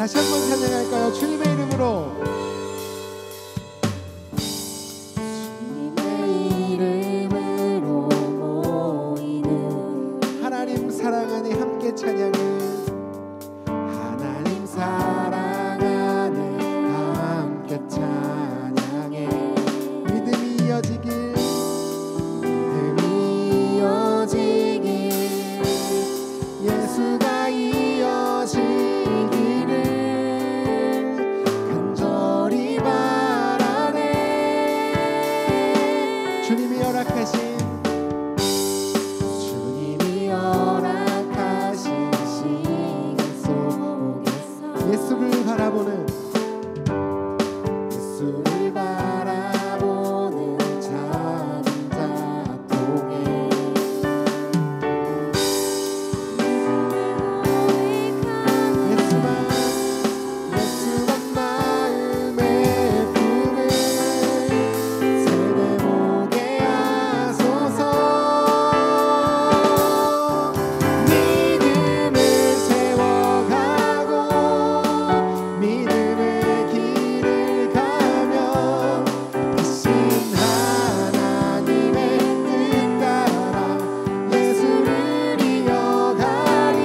다시 한번 찬양할까요? 주님의 이름으로. 주님의 이름으로 모이는 하나님 사랑 안에 함께 찬양해. 하나님 사랑 안에 함께 찬양해. 믿음이 이어지길, 믿음이 이어지길, 예수가 이어지기를 간절히 바라네. 주님이 허락하신 예수를 바라보는 작은 작동에 예수만 마음에 품을 세대보게 하소서. 믿음을 세워가고 믿음의 길을 가며 크신 하나님의 뜻 따라 예수를 이어가리.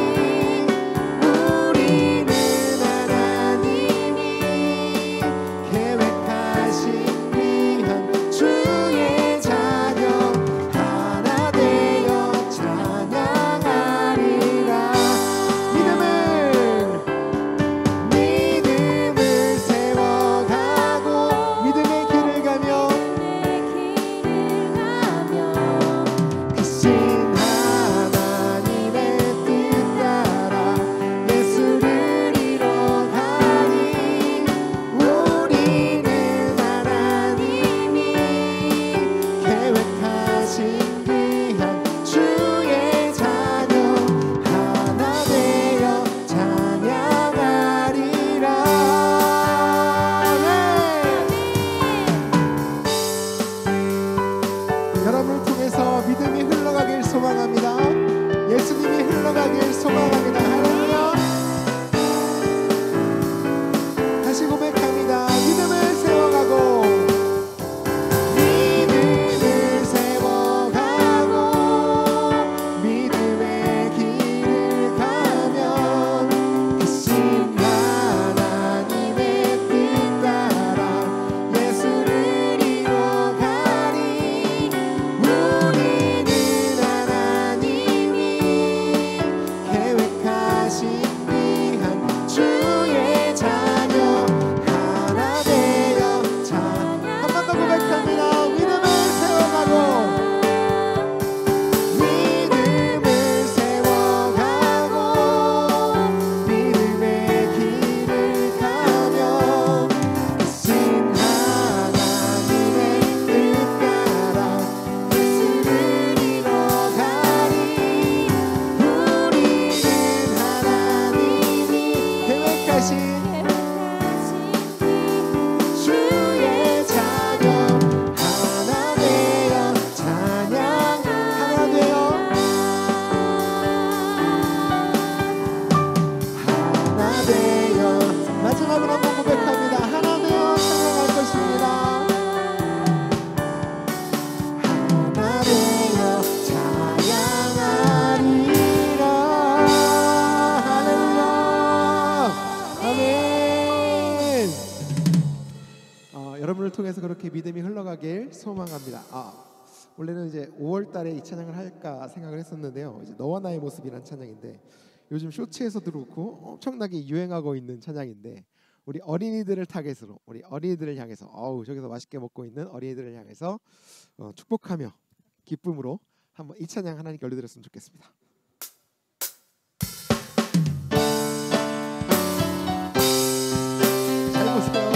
우리는 하나님이 계획하신 귀한 주의 자녀 하나 되어 찬양하리라. 믿음을 세워가고 믿음의 길을 가며 크신 하나님의 뜻 따라 예수를 이뤄가리. 우리는 하나님이 계획하신 귀한 주의 자녀 하나 되어 찬양하리라. 여러분을 통해서 믿음이 흘러가길 소망합니다. 예수님이 흘러가길 소망합니다. 할렐루야. 다시 고백합니다. 믿음을 세워가고 믿음을 세워가고 믿음의 길을 가면 크신 하나님의 뜻 따라 예수를 이뤄가리. 우리는 하나님이 계획하신 귀한 주의 자녀 하나 되어 한 번 더 고백합니다. 믿음을 세워가고 믿음을 세워가고 믿음의 길을 가며 크신 하나님의 뜻 따라 예수를 이뤄가리. 우리는 하나님이 계획하신 주의 자녀 하나 되어 찬양 하나 되어 마지막으로 한번 고백합니다. 하나 되어 찬양할 것입니다. 하나 되어 찬양하리라. 할렐루야. 아멘. 여러분을 통해서 그렇게 믿음이 흘러가길 소망합니다. 원래는 이제 5월달에 이 찬양을 할까 생각을 했었는데요. 이제 너와 나의 모습이란 찬양인데 요즘 쇼츠에서도 그렇고 엄청나게 유행하고 있는 찬양인데 우리 어린이들을 타겟으로 우리 어린이들을 향해서 저기서 맛있게 먹고 있는 어린이들을 향해서 축복하며 기쁨으로 한번 이 찬양 하나님께 올려드렸으면 좋겠습니다. 잘 보세요.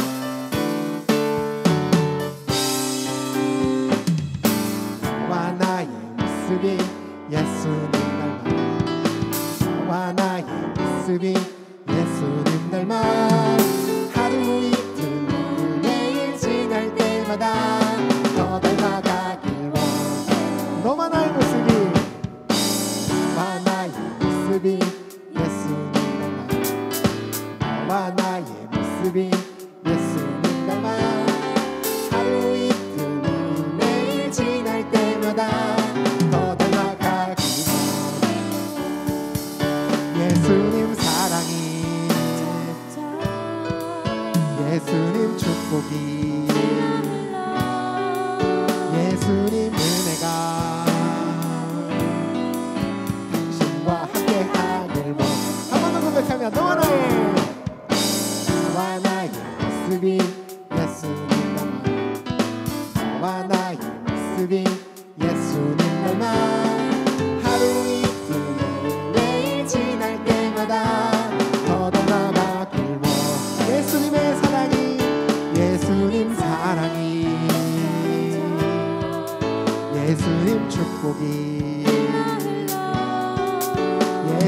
너와 나의 모습이 예수님 닮아. 너와 나의 모습이 예수님 닮아. 하루 이틀 매일 지날 때마다 더 닮아가길 원해. 너와 나의 모습이 예수님 닮아. 너와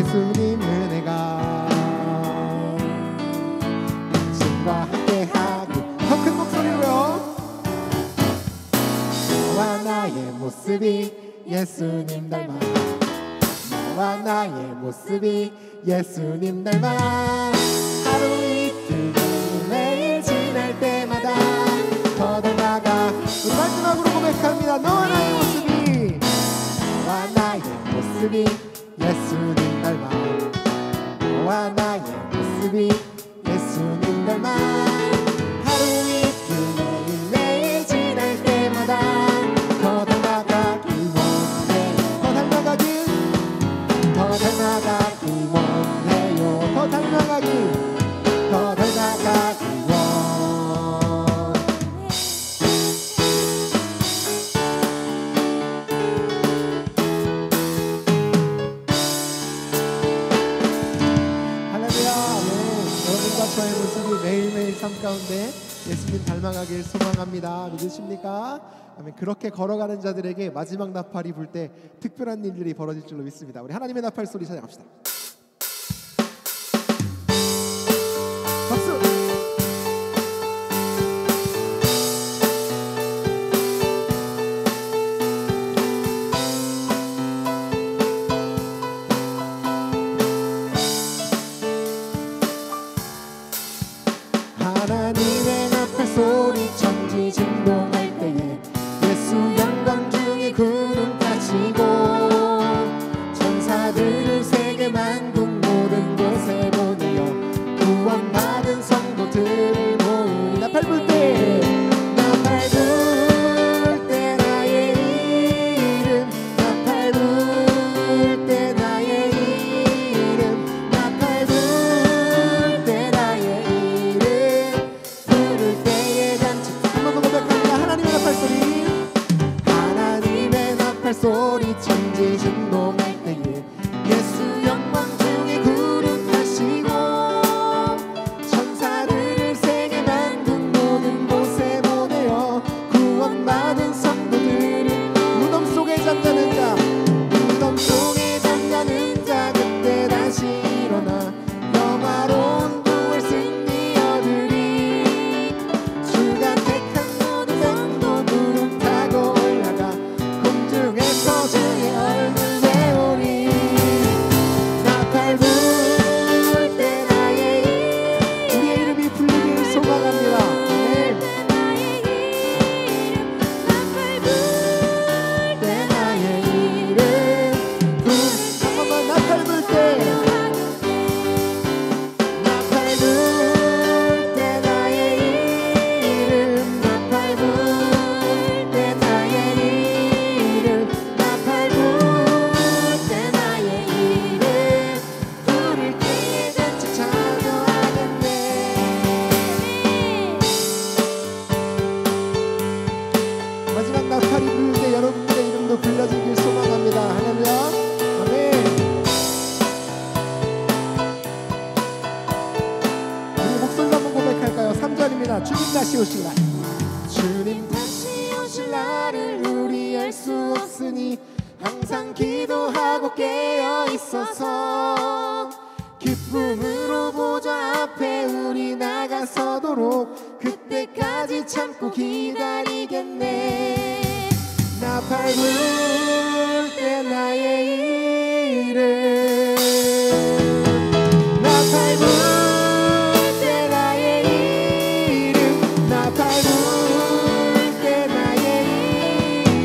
예수님 은혜가 당신과 함께하길. 더 큰 목소리로요. 너와 나의 모습이 예수님 닮아, 너와 나의 모습이 예수님 닮아. 하루 이틀 매일 지날 때마다 더 닮아가. 우리 마지막으로 고백합니다. 너와 나의 모습이, 너와 나의 모습이 예수님 닮아, 너와 나의 모습이 예수님 닮아. 하루 이틀 매일 매일 지날 때마다 더 닮아가길 원해. 더 닮아가길, 더 닮아가길 원해요. 더 닮아가길, 더 닮아가길 원해. 할렐루야. 네, 여러분과 저의 모습이 매일매일 삶 가운데 예수님 닮아가길 소망합니다. 믿으십니까? 아멘. 그렇게 걸어가는 자들에게 마지막 나팔이 불 때 특별한 일들이 벌어질 줄로 믿습니다. 우리 하나님의 나팔 소리 찬양합시다. 박수. 하나님의 나팔 소리 천지 진동할 때에 예수 영광 중에 구름 타시고 천사들을 세계 만국 모든 곳에 보내어 구원받은 성도들을 모으니. 나팔 불 때, 나팔 불 때 나의 이름, 나팔 불 때 나의 이름, 나팔 불 때 나의 이름 부를 때에 잔치. 한번 더 고백합니다. 하나님의 나팔 소리, 하나님의 나팔 소리 천지 진동할 때에 예수 영광 중에 구름 타시고 천사들을 세계 만국 모든 곳에 보내어 구원받은 성도들을. 무덤 속에 잠자는 자, 무덤 속에 잠자는 자 그때 다시 일어나 영화로운 구원 승리 얻으리. 주가 택한 모든 성도 구름 타고 올라가 공중에서 주의 얼굴 배우리. 나팔 불 때 나의 이름, 우리의 이름이 불리기를 소망합니다. 아멘. 나팔 불 때 나의 이름 불. 잠깐만. 나팔 불 때, 나팔 불 때 나의 이름, 나팔 불 때 나의 이름, 나팔 불 때 나의 이름 부를 때에 같이 찬양하겠네. 마지막 나팔이 부를 때 여러분들의 이름도 불러지길 소망합니다. 할렐루야. 아멘. 우리 목소리로 한번 고백할까요? 3절입니다. 주님 다시 오실 날, 주님 다시 오실 날을 우리 알 수 없으니 항상 기도하고 깨어 있어서 기쁨으로 보좌 앞에 우리 나가서도록 그때까지 참고 기다리겠네. 나팔 불 때 나의 이름, 나팔 불 때 나의 이름, 나팔 불 때 나의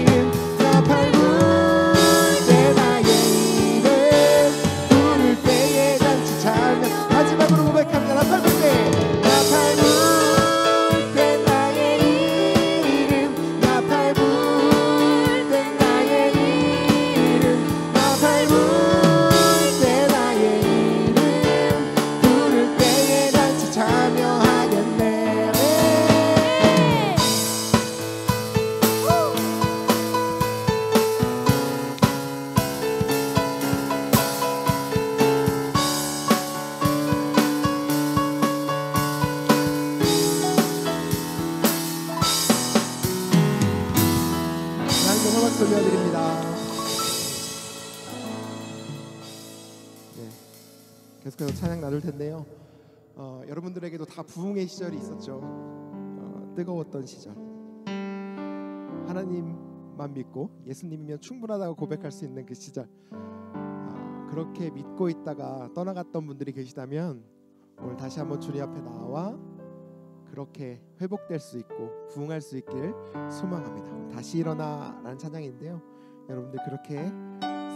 이름, 나팔 불 때 나의 이름 부를 때에 잔치 차면. 마지막으로 고백합니다. 나팔 불 때, 나팔 불 때 나의 이름, 나팔 불 때 나의 이름, 나팔 불 계속해서 찬양 나눌 텐데요. 여러분들에게도 다 부흥의 시절이 있었죠. 뜨거웠던 시절. 하나님만 믿고 예수님이면 충분하다고 고백할 수 있는 그 시절. 그렇게 믿고 있다가 떠나갔던 분들이 계시다면 오늘 다시 한번 주님 앞에 나와 그렇게 회복될 수 있고 부흥할 수 있길 소망합니다. 다시 일어나라는 찬양인데요. 여러분들 그렇게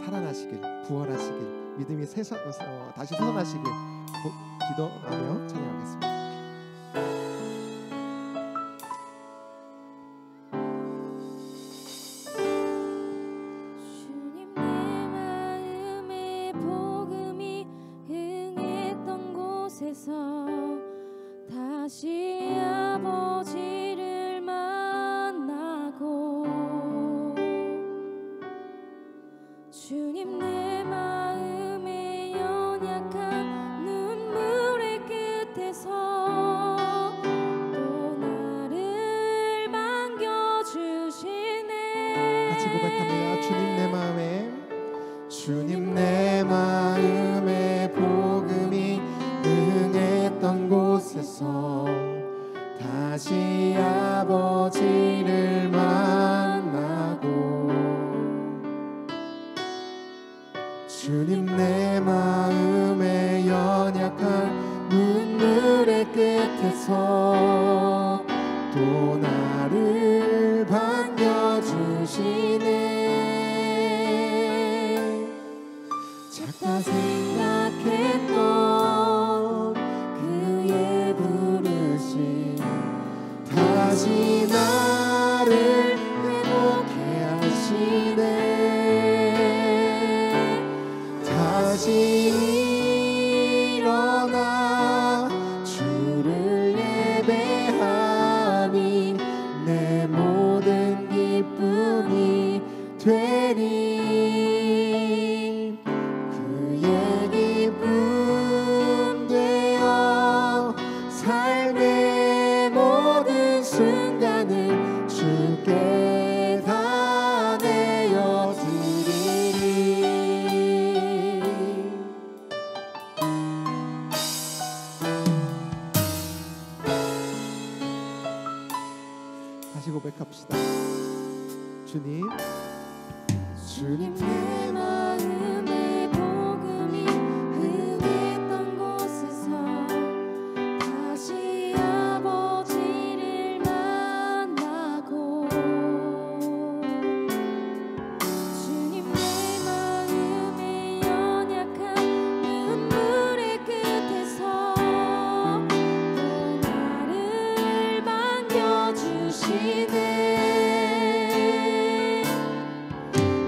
살아나시길, 부활하시길, 믿음이 다시 솟아나시길 기도하며 찬양하겠습니다. 주님 내 마음에 복음이 흥했던 곳에서 다시 아버지를 만나고 주님 내 마음에 연약한 눈물의 끝에서 또 나를 반겨주시네. 같이 고백합니다. 주님 내 마음에 복음이 흥했던 곳에서 다시 아버지를 만나고 주님 내 마음에 연약한 눈물의 끝에서 또 나를 반겨주시네. 작다 생각했던 그의 부르심 다시 나를 회복해 하시네. 다시 일어나 주를 예배하니 내 모든 기쁨이 되니 그의 기쁨 되어 삶의 모든 순간을 주께 다 내어드리리. 다시 고백합시다. 주님 내 마음에 복음이 흥했던 곳에서 다시 아버지를 만나고 주님 내 마음에 연약한 눈물의 끝에서 또 나를 반겨주시네.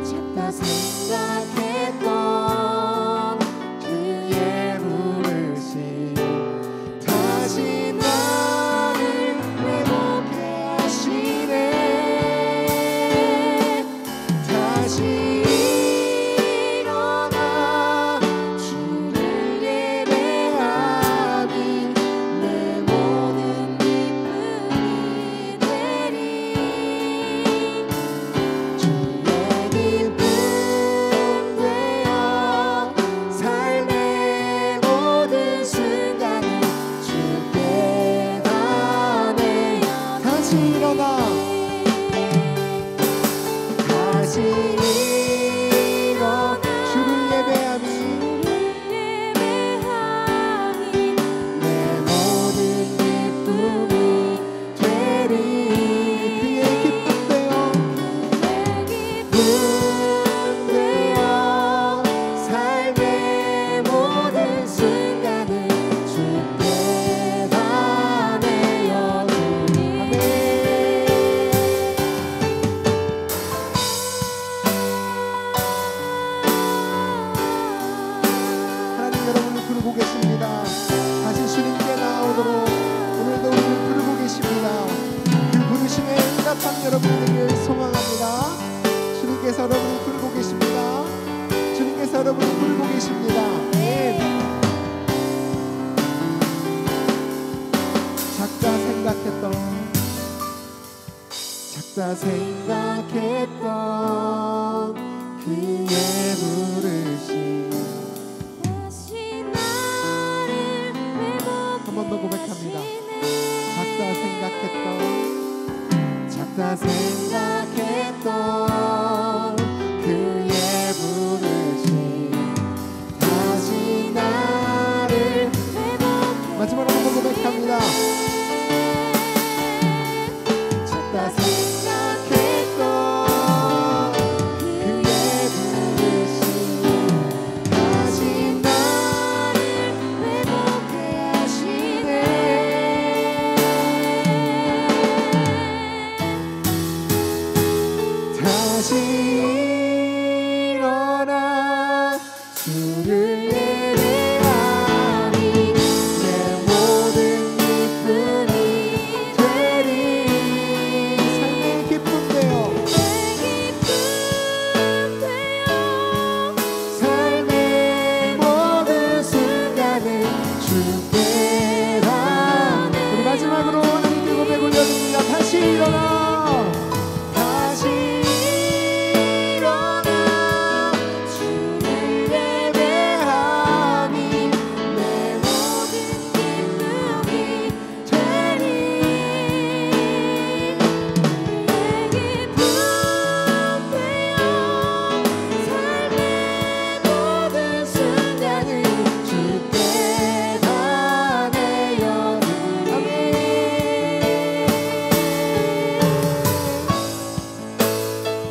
작다 생각했던 그의 부르심 다시 나를 회복해 하시네. 다시 일어나 주를 예배하니 내 모든 기쁨이 되리. 주의 기쁨 되어 삶의 모든 순간을 주께 다 내어 다시 일어나 주를 예배하니 내 모든 기쁨이 되리. 그의 기쁨 되어 삶의 모든 순간을 주께 다 내어드리리. 하나님 여러분을 부르고 계십니다. 다시 주님께 나오도록 오늘도 우리를 부르고 계십니다. 그 부르심에 응답한 여러분이 되길 소망합니다. 주님께서 여러분을 부르고 계십니다. 주님께서 여러분을 부르고 계십니다. 작다 생각했던 그의 부르심 다시 나를 주를 예배하니 내 모든 기쁨이 되리. 삶의 기쁨 되어 삶의 모든 순간을 주께 하네. 우리 마지막으로 하나님께 고백 올려드립니다. 다시 일어나 다시 일어나 주를 예배하니 내 모든 기쁨이 되리. 내 기쁨 되어 삶의 모든 순간을 주께 다 내어드리. 아멘.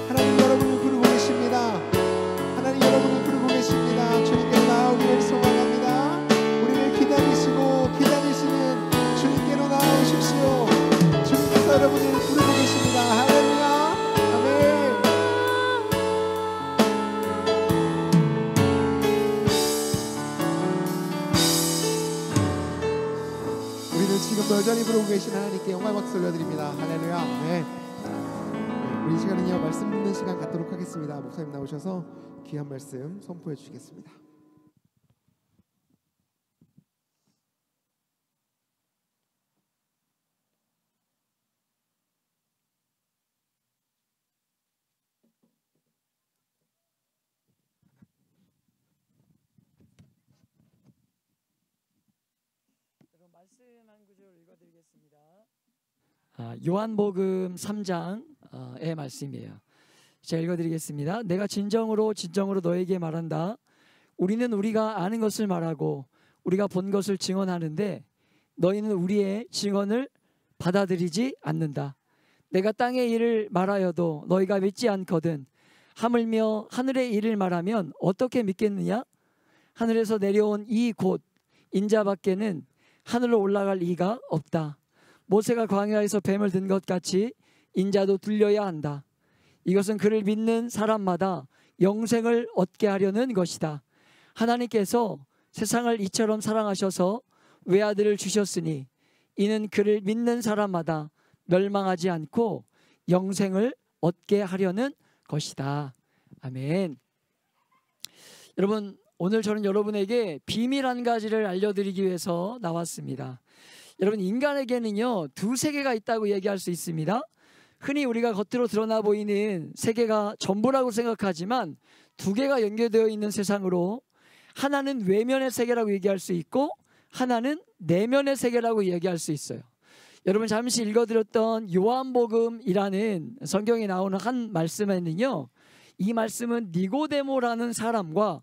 하나님 여러분을 부르고 계십니다. 하나님 여러분을 부르고 계십니다. 주님께 나오기를 소망합니다. 우리를 기다리시는 주님께로 나오십시오. 주님께서 여러분을 부르고 계십니다. 할렐루야. 아멘. 우리는 지금도 여전히 부르고 계신 하나님께 영광 박수 올려드립니다. 할렐루야. 아멘. 우리 이 시간은요 말씀 듣는 시간 갖도록 하겠습니다. 목사님 나오셔서 귀한 말씀 선포해 주시겠습니다. 말씀 한 구절 읽어드리겠습니다. 요한복음 3장의 말씀이에요. 제가 읽어드리겠습니다. 내가 진정으로 너에게 말한다. 우리는 우리가 아는 것을 말하고 우리가 본 것을 증언하는데 너희는 우리의 증언을 받아들이지 않는다. 내가 땅의 일을 말하여도 너희가 믿지 않거든. 하물며 하늘의 일을 말하면 어떻게 믿겠느냐? 하늘에서 내려온 이 곧 인자밖에는 하늘로 올라갈 이가 없다. 모세가 광야에서 뱀을 든 것 같이 인자도 들려야 한다. 이것은 그를 믿는 사람마다 영생을 얻게 하려는 것이다. 하나님께서 세상을 이처럼 사랑하셔서 외아들을 주셨으니 이는 그를 믿는 사람마다 멸망하지 않고 영생을 얻게 하려는 것이다. 아멘. 여러분, 오늘 저는 여러분에게 비밀 한 가지를 알려드리기 위해서 나왔습니다. 여러분, 인간에게는요 두 세계가 있다고 얘기할 수 있습니다. 흔히 우리가 겉으로 드러나 보이는 세계가 전부라고 생각하지만 두 개가 연결되어 있는 세상으로, 하나는 외면의 세계라고 얘기할 수 있고 하나는 내면의 세계라고 얘기할 수 있어요. 여러분, 잠시 읽어드렸던 요한복음이라는 성경에 나오는 한 말씀에는요, 이 말씀은 니고데모라는 사람과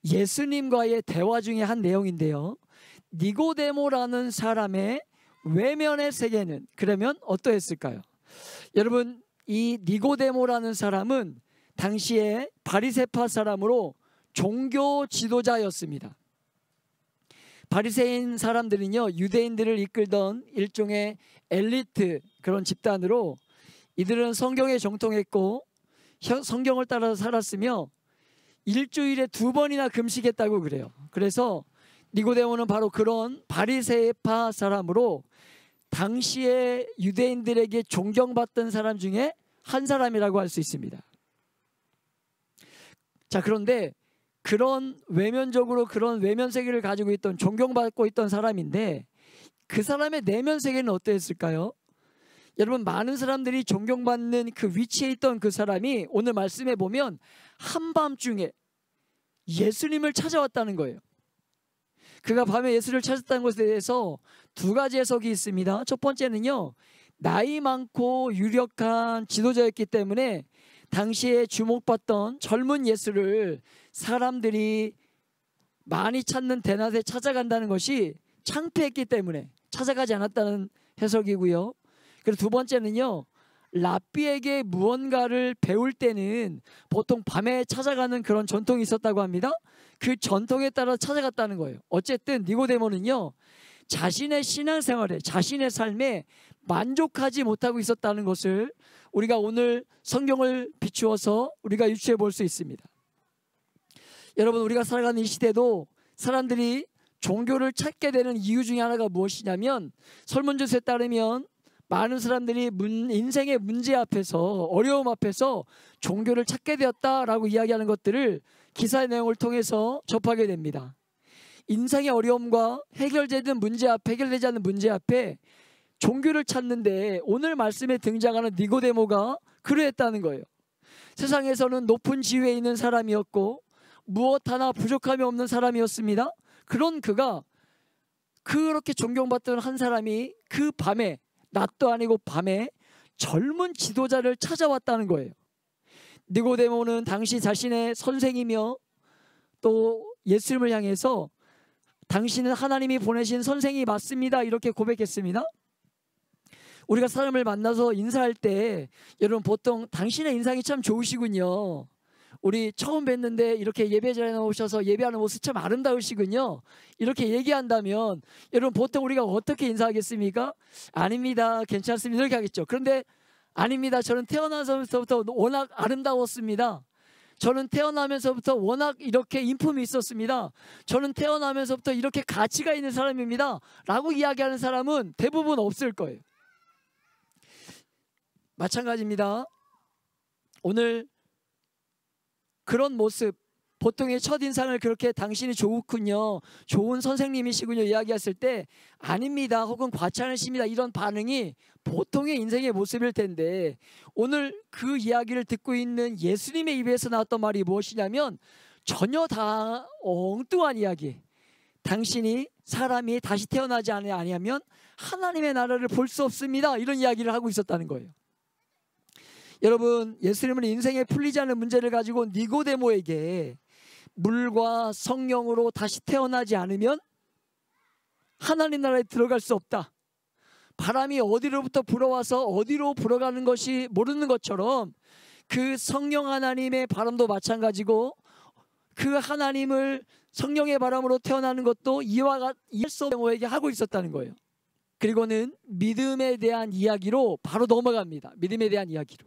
예수님과의 대화 중에 한 내용인데요, 니고데모라는 사람의 외면의 세계는 그러면 어떠했을까요? 여러분, 이 니고데모라는 사람은 당시에 바리새파 사람으로 종교 지도자였습니다. 바리새인 사람들은요 유대인들을 이끌던 일종의 엘리트 그런 집단으로, 이들은 성경에 정통했고 성경을 따라서 살았으며 일주일에 2번이나 금식했다고 그래요. 그래서 니고데모는 바로 그런 바리새파 사람으로 당시에 유대인들에게 존경받던 사람 중에 한 사람이라고 할 수 있습니다. 자, 그런데 그런 외면적으로 그런 외면 세계를 가지고 있던, 존경받고 있던 사람인데 그 사람의 내면 세계는 어땠을까요? 여러분, 많은 사람들이 존경받는 그 위치에 있던 그 사람이 오늘 말씀에 보면 한밤중에 예수님을 찾아왔다는 거예요. 그가 밤에 예수를 찾았다는 것에 대해서 두 가지 해석이 있습니다. 첫 번째는요, 나이 많고 유력한 지도자였기 때문에 당시에 주목받던 젊은 예수를 사람들이 많이 찾는 대낮에 찾아간다는 것이 창피했기 때문에 찾아가지 않았다는 해석이고요. 그리고 두 번째는요, 랍비에게 무언가를 배울 때는 보통 밤에 찾아가는 그런 전통이 있었다고 합니다. 그 전통에 따라 찾아갔다는 거예요. 어쨌든 니고데모는요, 자신의 신앙생활에, 자신의 삶에 만족하지 못하고 있었다는 것을 우리가 오늘 성경을 비추어서 우리가 유추해 볼 수 있습니다. 여러분, 우리가 살아가는 이 시대도 사람들이 종교를 찾게 되는 이유 중에 하나가 무엇이냐면, 설문조사에 따르면 많은 사람들이 인생의 문제 앞에서, 어려움 앞에서 종교를 찾게 되었다라고 이야기하는 것들을 기사의 내용을 통해서 접하게 됩니다. 인생의 어려움과 해결되지 않는 문제 앞에 종교를 찾는데, 오늘 말씀에 등장하는 니고데모가 그러했다는 거예요. 세상에서는 높은 지위에 있는 사람이었고 무엇 하나 부족함이 없는 사람이었습니다. 그런 그가, 그렇게 존경받던 한 사람이 그 밤에, 낮도 아니고 밤에 젊은 지도자를 찾아왔다는 거예요. 니고데모는 당시 자신의 선생이며 또 예수님을 향해서 당신은 하나님이 보내신 선생이 맞습니다, 이렇게 고백했습니다. 우리가 사람을 만나서 인사할 때 여러분, 보통 당신의 인상이 참 좋으시군요, 우리 처음 뵀는데 이렇게 예배자리에 나오셔서 예배하는 모습 참 아름다우시군요, 이렇게 얘기한다면 여러분, 보통 우리가 어떻게 인사하겠습니까? 아닙니다, 괜찮습니다, 이렇게 하겠죠. 그런데 아닙니다, 저는 태어나서부터 워낙 아름다웠습니다, 저는 태어나면서부터 워낙 이렇게 인품이 있었습니다, 저는 태어나면서부터 이렇게 가치가 있는 사람입니다 라고 이야기하는 사람은 대부분 없을 거예요. 마찬가지입니다. 오늘 그런 모습, 보통의 첫인상을 그렇게 당신이 좋군요, 좋은 선생님이시군요 이야기했을 때 아닙니다 혹은 과찬이십니다, 이런 반응이 보통의 인생의 모습일 텐데, 오늘 그 이야기를 듣고 있는 예수님의 입에서 나왔던 말이 무엇이냐면 전혀 다 엉뚱한 이야기, 당신이 사람이 다시 태어나지 아니하면 하나님의 나라를 볼 수 없습니다, 이런 이야기를 하고 있었다는 거예요. 여러분, 예수님은 인생에 풀리지 않는 문제를 가지고 니고데모에게 물과 성령으로 다시 태어나지 않으면 하나님 나라에 들어갈 수 없다, 바람이 어디로부터 불어와서 어디로 불어가는 것이 모르는 것처럼 그 성령 하나님의 바람도 마찬가지고, 그 하나님을 성령의 바람으로 태어나는 것도 이해할 수 없는 데모에게 하고 있었다는 거예요. 그리고는 믿음에 대한 이야기로 바로 넘어갑니다. 믿음에 대한 이야기로.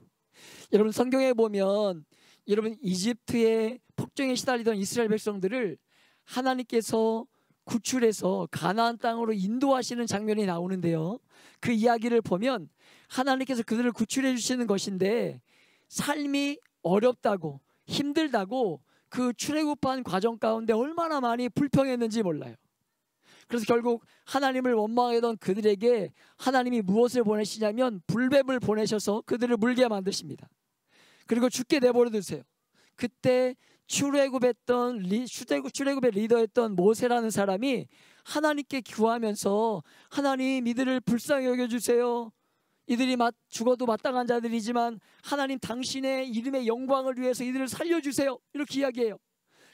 여러분, 성경에 보면 여러분, 이집트의 폭정에 시달리던 이스라엘 백성들을 하나님께서 구출해서 가나안 땅으로 인도하시는 장면이 나오는데요, 그 이야기를 보면 하나님께서 그들을 구출해 주시는 것인데 삶이 어렵다고 힘들다고 그 출애굽한 과정 가운데 얼마나 많이 불평했는지 몰라요. 그래서 결국 하나님을 원망하던 그들에게 하나님이 무엇을 보내시냐면 불뱀을 보내셔서 그들을 물게 만드십니다. 그리고 죽게 내버려 두세요. 그때 출애굽의 리더였던 모세라는 사람이 하나님께 구하면서, 하나님 이들을 불쌍히 여겨주세요, 이들이 죽어도 마땅한 자들이지만 하나님 당신의 이름의 영광을 위해서 이들을 살려주세요, 이렇게 이야기해요.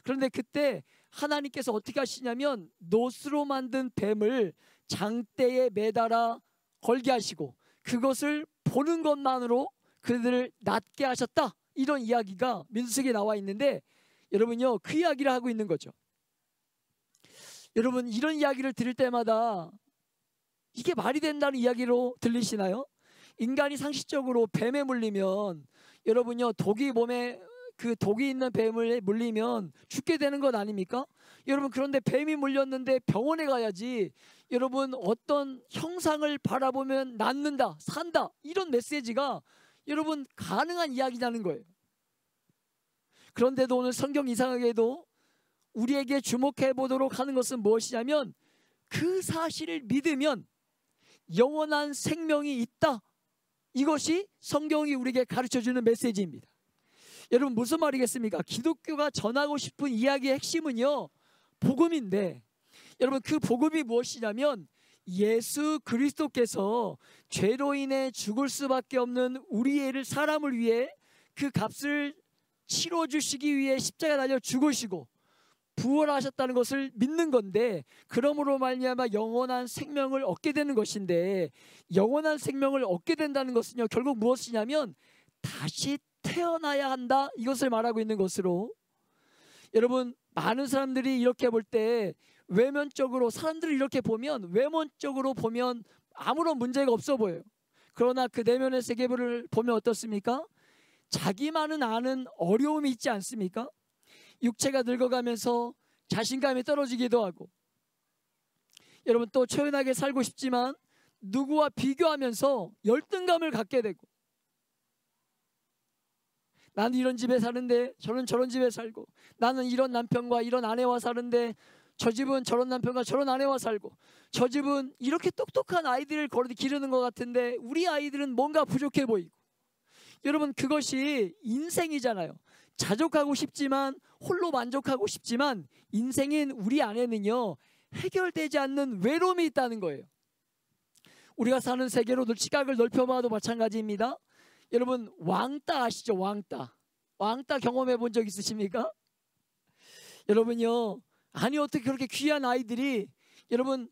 그런데 그때 하나님께서 어떻게 하시냐면 노스로 만든 뱀을 장대에 매달아 걸게 하시고 그것을 보는 것만으로 그들을 낫게 하셨다, 이런 이야기가 민수기에 나와 있는데, 여러분요, 그 이야기를 하고 있는 거죠. 여러분, 이런 이야기를 들을 때마다 이게 말이 된다는 이야기로 들리시나요? 인간이 상식적으로 뱀에 물리면, 여러분요, 독이 있는 뱀을 물리면 죽게 되는 것 아닙니까? 여러분, 그런데 뱀이 물렸는데 병원에 가야지 여러분 어떤 형상을 바라보면 낫는다, 산다, 이런 메시지가 여러분 가능한 이야기냐는 거예요. 그런데도 오늘 성경 이상하게도 우리에게 주목해 보도록 하는 것은 무엇이냐면, 그 사실을 믿으면 영원한 생명이 있다, 이것이 성경이 우리에게 가르쳐주는 메시지입니다. 여러분, 무슨 말이겠습니까? 기독교가 전하고 싶은 이야기의 핵심은요, 복음인데, 여러분, 그 복음이 무엇이냐면 예수 그리스도께서 죄로 인해 죽을 수밖에 없는 우리의 사람을 위해 그 값을 치러주시기 위해 십자가에 달려 죽으시고 부활하셨다는 것을 믿는 건데, 그러므로 말미암아 영원한 생명을 얻게 되는 것인데, 영원한 생명을 얻게 된다는 것은요, 결국 무엇이냐면 다시 태어나야 한다, 이것을 말하고 있는 것으로, 여러분, 많은 사람들이 이렇게 볼 때 외면적으로, 사람들을 이렇게 보면 외면적으로 보면 아무런 문제가 없어 보여요. 그러나 그 내면의 세계를 보면 어떻습니까? 자기만은 아는 어려움이 있지 않습니까? 육체가 늙어가면서 자신감이 떨어지기도 하고, 여러분 또 초연하게 살고 싶지만 누구와 비교하면서 열등감을 갖게 되고, 나는 이런 집에 사는데 저는 저런 집에 살고, 나는 이런 남편과 이런 아내와 사는데 저 집은 저런 남편과 저런 아내와 살고, 저 집은 이렇게 똑똑한 아이들을 기르는 것 같은데 우리 아이들은 뭔가 부족해 보이고. 여러분 그것이 인생이잖아요. 자족하고 싶지만, 홀로 만족하고 싶지만, 인생인 우리 안에는요 해결되지 않는 외로움이 있다는 거예요. 우리가 사는 세계로 시각을 넓혀봐도 마찬가지입니다. 여러분 왕따 아시죠? 왕따 경험해 본 적 있으십니까? 여러분요, 아니 어떻게 그렇게 귀한 아이들이 여러분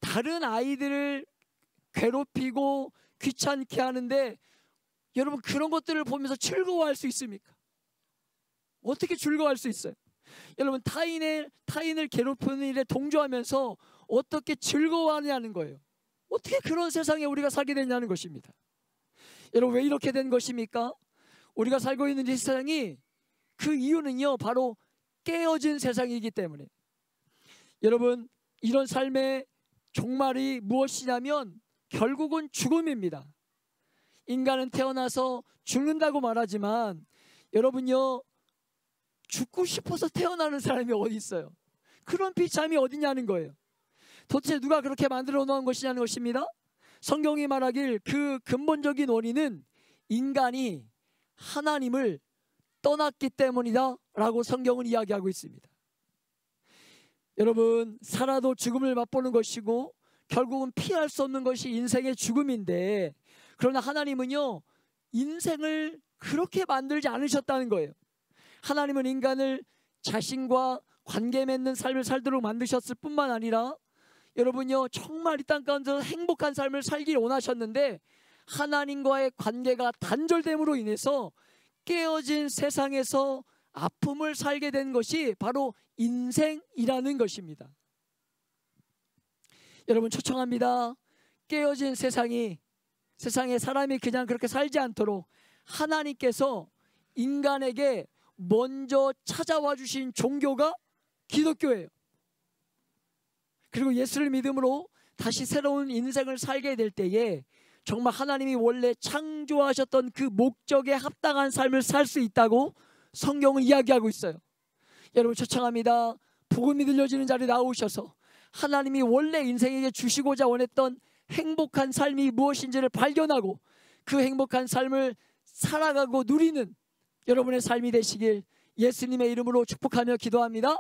다른 아이들을 괴롭히고 귀찮게 하는데 여러분 그런 것들을 보면서 즐거워할 수 있습니까? 어떻게 즐거워할 수 있어요? 여러분 타인을 괴롭히는 일에 동조하면서 어떻게 즐거워하냐는 거예요. 어떻게 그런 세상에 우리가 살게 되냐는 것입니다. 여러분 왜 이렇게 된 것입니까? 우리가 살고 있는 이 세상이, 그 이유는요 바로 깨어진 세상이기 때문에. 여러분 이런 삶의 종말이 무엇이냐면 결국은 죽음입니다. 인간은 태어나서 죽는다고 말하지만 여러분요, 죽고 싶어서 태어나는 사람이 어디 있어요? 그런 비참이 어디냐는 거예요. 도대체 누가 그렇게 만들어 놓은 것이냐는 것입니다. 성경이 말하길 그 근본적인 원인은 인간이 하나님을 떠났기 때문이다 라고 성경은 이야기하고 있습니다. 여러분 살아도 죽음을 맛보는 것이고 결국은 피할 수 없는 것이 인생의 죽음인데, 그러나 하나님은요 인생을 그렇게 만들지 않으셨다는 거예요. 하나님은 인간을 자신과 관계 맺는 삶을 살도록 만드셨을 뿐만 아니라 여러분요 정말 이 땅 가운데서 행복한 삶을 살길 원하셨는데, 하나님과의 관계가 단절됨으로 인해서 깨어진 세상에서 아픔을 살게 된 것이 바로 인생이라는 것입니다. 여러분 초청합니다. 깨어진 세상에 사람이 그냥 그렇게 살지 않도록 하나님께서 인간에게 먼저 찾아와 주신 종교가 기독교예요. 그리고 예수를 믿음으로 다시 새로운 인생을 살게 될 때에 정말 하나님이 원래 창조하셨던 그 목적에 합당한 삶을 살 수 있다고 성경은 이야기하고 있어요. 여러분 초청합니다. 복음이 들려지는 자리에 나오셔서 하나님이 원래 인생에게 주시고자 원했던 행복한 삶이 무엇인지를 발견하고 그 행복한 삶을 살아가고 누리는 여러분의 삶이 되시길 예수님의 이름으로 축복하며 기도합니다.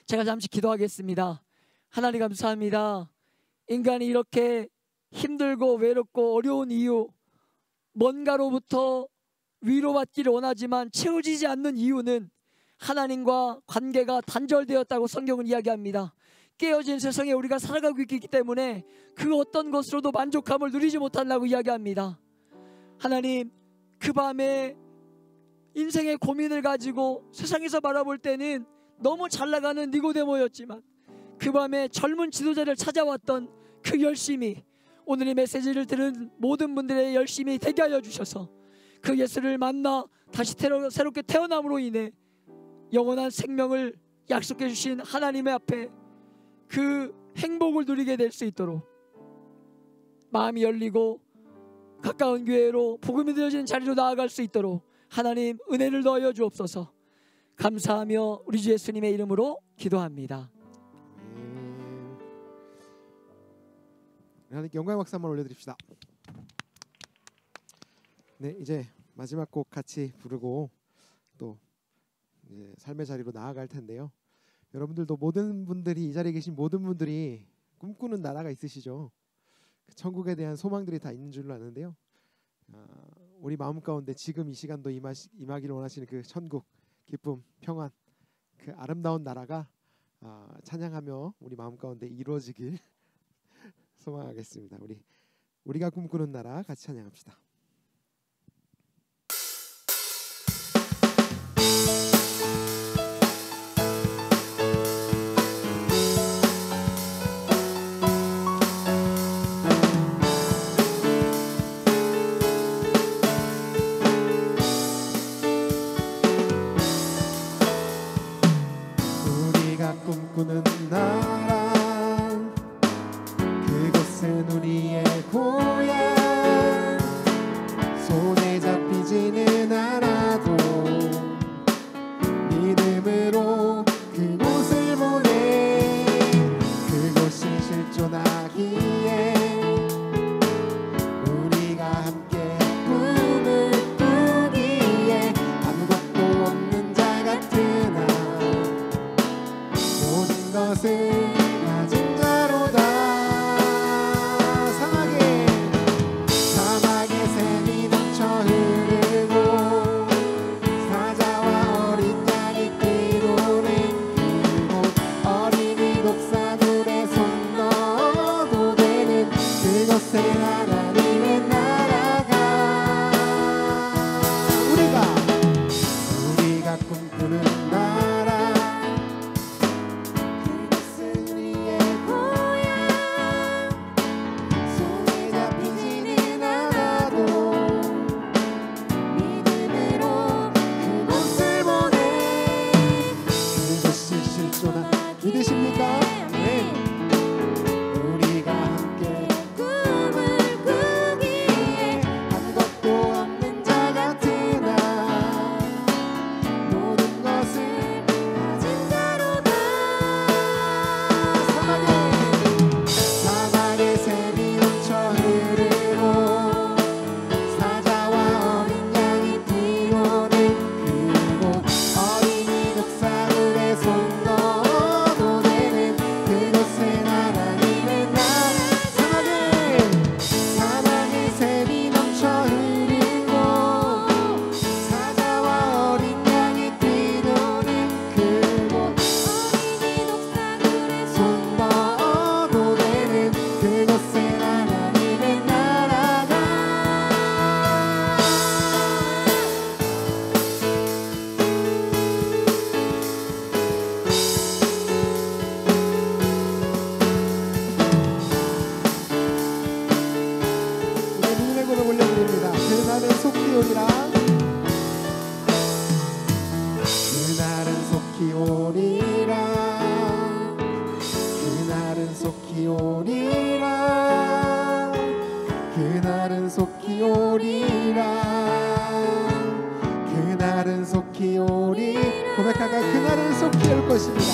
제가 잠시 기도하겠습니다. 하나님 감사합니다. 인간이 이렇게 힘들고 외롭고 어려운 이유, 뭔가로부터 위로받기를 원하지만 채워지지 않는 이유는 하나님과 관계가 단절되었다고 성경은 이야기합니다. 깨어진 세상에 우리가 살아가고 있기 때문에 그 어떤 것으로도 만족함을 누리지 못한다고 이야기합니다. 하나님, 그 밤에 인생의 고민을 가지고 세상에서 바라볼 때는 너무 잘 나가는 니고데모였지만 그 밤에 젊은 지도자를 찾아왔던 그 열심이 오늘 이 메시지를 들은 모든 분들의 열심이 되게 하여 주셔서 그 예수를 만나 다시 새롭게 태어남으로 인해 영원한 생명을 약속해 주신 하나님의 앞에 그 행복을 누리게 될 수 있도록 마음이 열리고 가까운 교회로 복음이 들려지는 자리로 나아갈 수 있도록 하나님 은혜를 더하여 주옵소서. 감사하며 우리 주 예수님의 이름으로 기도합니다. 하나님께 영광의 박수 한번 올려드립시다. 네, 이제 마지막 곡 같이 부르고 또 이제 삶의 자리로 나아갈 텐데요. 여러분들도 모든 분들이 이 자리에 계신 모든 분들이 꿈꾸는 나라가 있으시죠. 천국에 대한 소망들이 다 있는 줄로 아는데요. 우리 마음 가운데 지금 이 시간도 임하기를 원하시는 그 천국, 기쁨, 평안, 그 아름다운 나라가 찬양하며 우리 마음 가운데 이루어지길 소망하겠습니다. 우리가 꿈꾸는 나라 같이 찬양합시다. 우리가 꿈꾸는 나라 그곳은 우리의 고향 손에 잡히지는 않아도 믿음으로 그곳을 보내 그곳이 실존하기에 우리가 함께 꿈을 꾸기에 아무것도 없는 자 같으나 모든 것을 가진 자로다 사막에 샘이 넘쳐 흐르고 사자와 어린 양이 뛰노는 그곳 어린이 독사들의 손 넣어도 되는 그곳에 하나님의 나라가 우리가 꿈꾸는 나라 그곳은 우리의 고향 손에 잡히지는 않아도 믿음으로 그곳을 보내 그것이 실존한 믿으십니까? 네. 우리가 함께 꿈을 꾸기에 아무것도 없는 자 같으나 모든 것을 가진 자로다 사막에 샘이 넘쳐 흐르고 사자와 어린 양이 뛰노는 그곳 어린이 독사들의 손 넣어도 되는 그곳에 하나님의 나라 사막에 샘이 넘쳐 흐르고 사자와 어린 양이 뛰노는 그곳 어린이 독사들의 손 넣어도 되는 그곳에 하나님의 나라가 우리 눈의 구름 올려드립니다. 그날은 속히 오리라 그날은 속히 오리라 그날은 속히 오리라 그날은 속히 오리라 그날은 속히 오리 고백하가 그날은 속히 올 것입니다.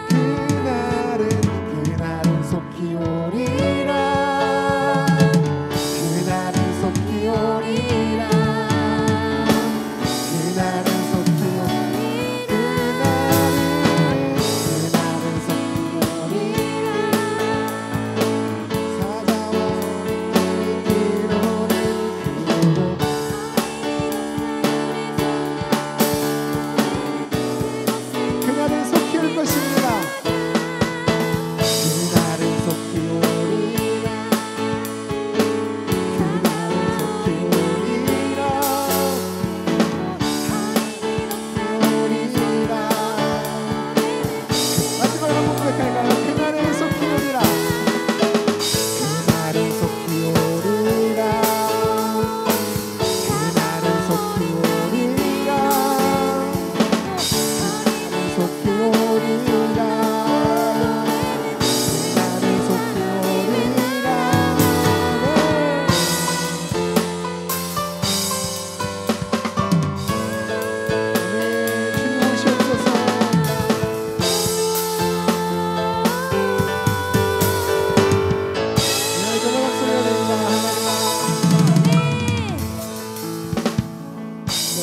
그날은 속히 오리라 그날은 속히 오리라 그날은 속히 오리라 그날은 속히 오리라 사자와 어린이 뛰노는 그곳 그날은 속히 올 것입니다. 그날은 속히 오리라 그날은 속히 오리라 오리라 마지막으로 한번 고백할까요? 그날은 속히 오리라 그날은 속히 오리라 그날은 속히 오리라 그날은 속히 오리라 나는 속히 오리라 네 주님 오시옵소서 네 정말 박수를 드립니다. 네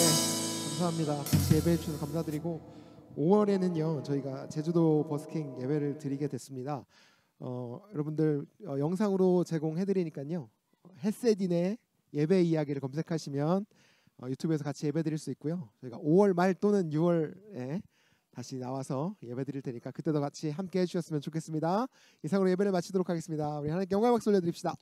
감사합니다. 같이 예배해 주셔서 감사드리고 5월에는요 저희가 제주도 버스킹 예배를 드리게 됐습니다. 여러분들 영상으로 제공해드리니까요 햇세딘의 예배 이야기를 검색하시면 유튜브에서 같이 예배 드릴 수 있고요. 저희가 5월 말 또는 6월에 다시 나와서 예배 드릴 테니까 그때도 같이 함께 해주셨으면 좋겠습니다. 이상으로 예배를 마치도록 하겠습니다. 우리 하나님께 영광의 박수 올려드립시다.